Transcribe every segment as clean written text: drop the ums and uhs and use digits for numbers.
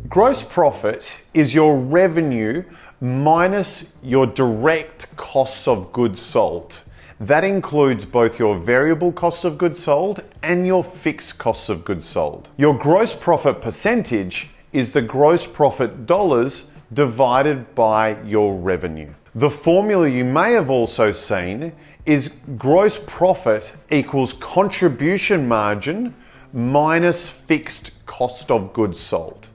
Gross profit is your revenue minus your direct costs of goods sold. That includes both your variable cost of goods sold and your fixed costs of goods sold. Your gross profit percentage is the gross profit dollars divided by your revenue. The formula you may have also seen is gross profit equals contribution margin minus fixed cost of goods sold.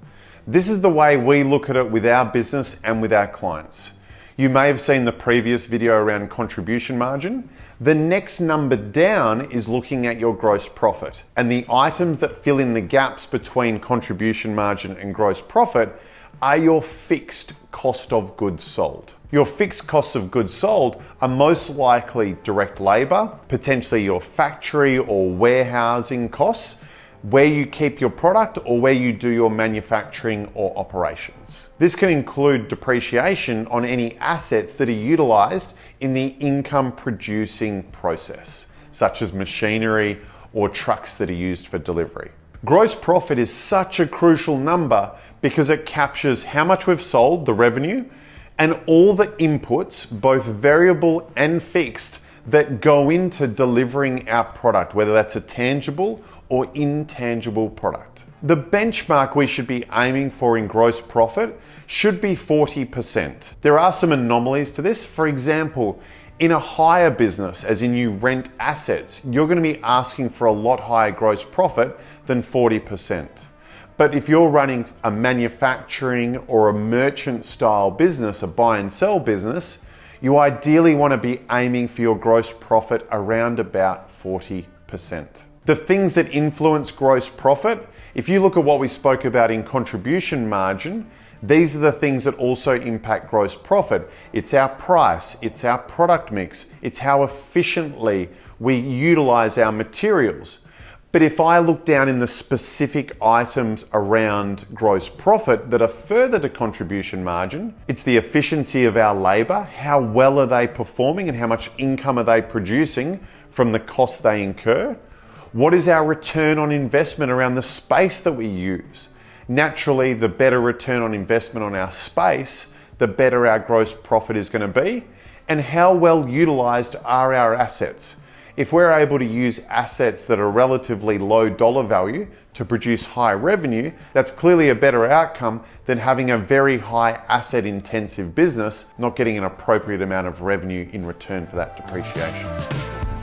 This is the way we look at it with our business and with our clients. You may have seen the previous video around contribution margin. The next number down is looking at your gross profit, and the items that fill in the gaps between contribution margin and gross profit are your fixed cost of goods sold. Your fixed costs of goods sold are most likely direct labor, potentially your factory or warehousing costs, where you keep your product or where you do your manufacturing or operations. This can include depreciation on any assets that are utilized in the income producing process, such as machinery or trucks that are used for delivery. Gross profit is such a crucial number because it captures how much we've sold, the revenue, and all the inputs, both variable and fixed, that go into delivering our product, whether that's a tangible or intangible product. The benchmark we should be aiming for in gross profit should be 40%. There are some anomalies to this. For example, in a hire business, as in you rent assets, you're going to be asking for a lot higher gross profit than 40%. But if you're running a manufacturing or a merchant style business, a buy and sell business, you ideally want to be aiming for your gross profit around about 40%. The things that influence gross profit, if you look at what we spoke about in contribution margin, these are the things that also impact gross profit. It's our price, it's our product mix, it's how efficiently we utilize our materials. But if I look down in the specific items around gross profit that are further to contribution margin, it's the efficiency of our labor, how well are they performing and how much income are they producing from the costs they incur. What is our return on investment around the space that we use? Naturally, the better return on investment on our space, the better our gross profit is going to be. And how well utilized are our assets? If we're able to use assets that are relatively low dollar value to produce high revenue, that's clearly a better outcome than having a very high asset intensive business, not getting an appropriate amount of revenue in return for that depreciation.